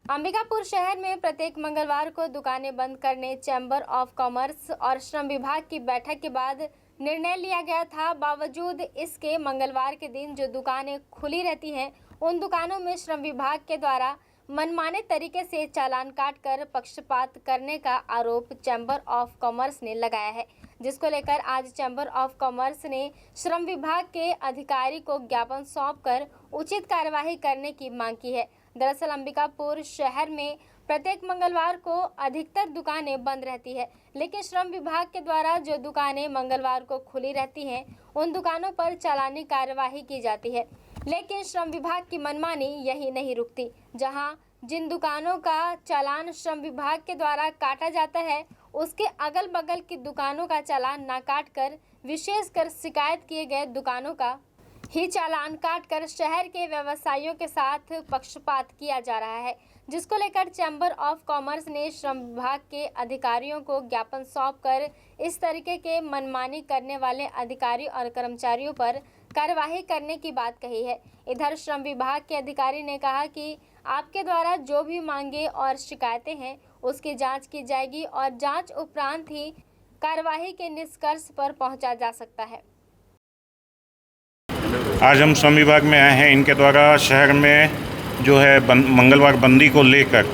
अंबिकापुर शहर में प्रत्येक मंगलवार को दुकानें बंद करने चैम्बर ऑफ कॉमर्स और श्रम विभाग की बैठक के बाद निर्णय लिया गया था। बावजूद इसके मंगलवार के दिन जो दुकानें खुली रहती हैं, उन दुकानों में श्रम विभाग के द्वारा मनमाने तरीके से चालान काटकर पक्षपात करने का आरोप चैम्बर ऑफ कॉमर्स ने लगाया है, जिसको लेकर आज चैम्बर ऑफ कॉमर्स ने श्रम विभाग के अधिकारी को ज्ञापन सौंपकर उचित कार्यवाही करने की मांग की है। दरअसल अंबिकापुर शहर में प्रत्येक मंगलवार को अधिकतर दुकानें बंद रहती है, लेकिन श्रम विभाग के द्वारा जो दुकानें मंगलवार को खुली रहती हैं, उन दुकानों पर चालानी कार्यवाही की जाती है। लेकिन श्रम विभाग की मनमानी यही नहीं रुकती। जहां जिन दुकानों का चालान श्रम विभाग के द्वारा काटा जाता है, उसके अगल बगल की दुकानों का चालान ना काटकर विशेषकर शिकायत किए गए दुकानों का ही चालान काटकर शहर के व्यवसायियों के साथ पक्षपात किया जा रहा है, जिसको लेकर चैम्बर ऑफ कॉमर्स ने श्रम विभाग के अधिकारियों को ज्ञापन सौंपकर इस तरीके के मनमानी करने वाले अधिकारी और कर्मचारियों पर कार्यवाही करने की बात कही है। इधर श्रम विभाग के अधिकारी ने कहा कि आपके द्वारा जो भी मांगे और शिकायतें हैं, उसकी जांच की जाएगी और जांच उपरांत ही कार्यवाही के निष्कर्ष पर पहुंचा जा सकता है। आज हम श्रम विभाग में आए हैं। इनके द्वारा शहर में जो है मंगलवार बंदी को लेकर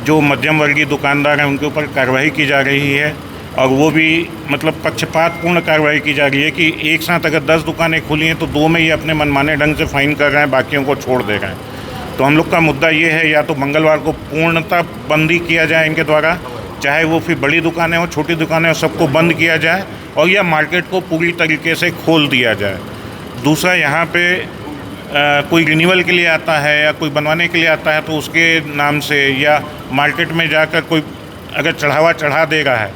जो मध्यम वर्गीय दुकानदार हैं उनके ऊपर कार्रवाई की जा रही है, और वो भी मतलब पक्षपातपूर्ण कार्रवाई की जा रही है कि एक साथ अगर 10 दुकानें खुली हैं तो 2 में ये अपने मनमाने ढंग से फ़ाइन कर रहे हैं, बाकियों को छोड़ दे रहे हैं। तो हम लोग का मुद्दा ये है, या तो मंगलवार को पूर्णतः बंदी किया जाए इनके द्वारा, चाहे वो फिर बड़ी दुकानें हो छोटी दुकानें हो, सबको बंद किया जाए, और या मार्केट को पूरी तरीके से खोल दिया जाए। दूसरा, यहाँ पे कोई रिन्यूअल के लिए आता है या कोई बनवाने के लिए आता है तो उसके नाम से या मार्केट में जाकर कोई अगर चढ़ावा चढ़ा देगा है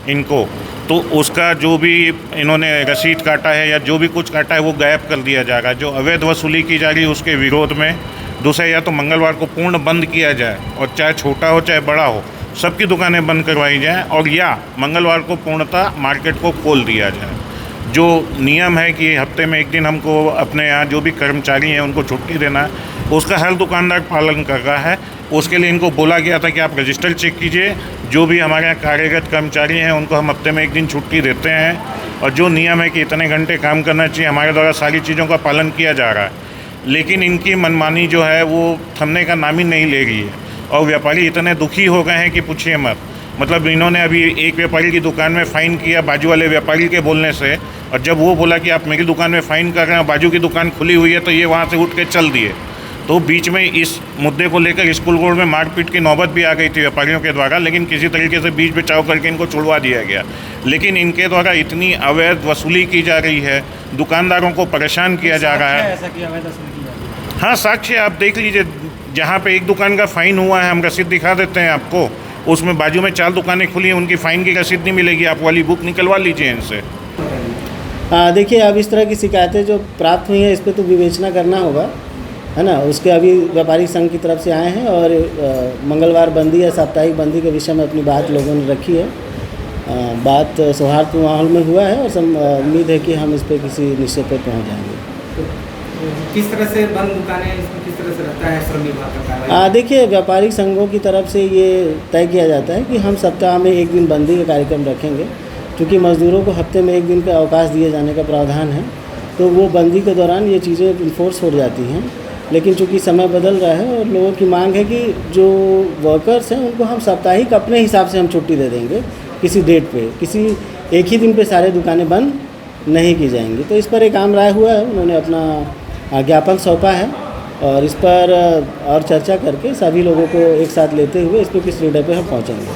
इनको, तो उसका जो भी इन्होंने रसीद काटा है या जो भी कुछ काटा है वो गायब कर दिया जाएगा। जो अवैध वसूली की जा रही है उसके विरोध में दूसरा, या तो मंगलवार को पूर्ण बंद किया जाए, और चाहे छोटा हो चाहे बड़ा हो सबकी दुकानें बंद करवाई जाएँ, और या मंगलवार को पूर्णतः मार्केट को खोल दिया जाए। जो नियम है कि हफ्ते में एक दिन हमको अपने यहाँ जो भी कर्मचारी हैं उनको छुट्टी देना है, उसका हर दुकानदार पालन कर रहा है। उसके लिए इनको बोला गया था कि आप रजिस्टर चेक कीजिए। जो भी हमारे यहाँ कार्यरत कर्मचारी हैं उनको हम हफ्ते में एक दिन छुट्टी देते हैं, और जो नियम है कि इतने घंटे काम करना चाहिए, हमारे द्वारा सारी चीज़ों का पालन किया जा रहा है। लेकिन इनकी मनमानी जो है वो थमने का नाम ही नहीं ले रही है, और व्यापारी इतने दुखी हो गए हैं कि पूछिए मत। मतलब इन्होंने अभी एक व्यापारी की दुकान में फ़ाइन किया बाजू वाले व्यापारी के बोलने से, और जब वो बोला कि आप मेरी दुकान में फ़ाइन कर रहे हैं, बाजू की दुकान खुली हुई है, तो ये वहाँ से उठ के चल दिए। तो बीच में इस मुद्दे को लेकर स्कूल कोर्ट में मारपीट की नौबत भी आ गई थी व्यापारियों के द्वारा, लेकिन किसी तरीके से बीच बचाव करके इनको छुड़वा दिया गया। लेकिन इनके द्वारा इतनी अवैध वसूली की जा रही है, दुकानदारों को परेशान किया जा रहा है। ऐसा कि अवैध वसूली की जा रही है? हाँ, साक्ष्य आप देख लीजिए। जहाँ पे एक दुकान का फ़ाइन हुआ है, हम रसीद दिखा देते हैं आपको, उसमें बाजू में 4 दुकानें खुली हैं, उनकी फ़ाइन की रसीद नहीं मिलेगी। आप वाली बुक निकलवा लीजिए इनसे। देखिए, अब इस तरह की शिकायतें जो प्राप्त हुई हैं इस पर तो विवेचना करना होगा, है ना। उसके अभी व्यापारी संघ की तरफ से आए हैं, और मंगलवार बंदी या साप्ताहिक बंदी के विषय में अपनी बात लोगों ने रखी है। बात सौहार्द माहौल में हुआ है, और उम्मीद है कि हम इस पर किसी निश्चय पर पहुँच जाएंगे। किस तरह से बंद दुकानें, इसमें किस तरह से रहता है श्रम विभाग का कार्रवाई? देखिए, व्यापारिक संघों की तरफ से ये तय किया जाता है कि हम सप्ताह में एक दिन बंदी का कार्यक्रम रखेंगे, क्योंकि मज़दूरों को हफ्ते में एक दिन का अवकाश दिए जाने का प्रावधान है। तो वो बंदी के दौरान ये चीज़ें इन्फोर्स हो जाती हैं। लेकिन चूँकि समय बदल रहा है और लोगों की मांग है कि जो वर्कर्स हैं उनको हम साप्ताहिक अपने हिसाब से हम छुट्टी दे देंगे, किसी डेट पे, किसी एक ही दिन पे सारे दुकानें बंद नहीं की जाएंगी। तो इस पर एक आम राय हुआ है, उन्होंने अपना ज्ञापन सौंपा है, और इस पर और चर्चा करके सभी लोगों को एक साथ लेते हुए इस पर किस निर्णय पे हम पहुँचेंगे।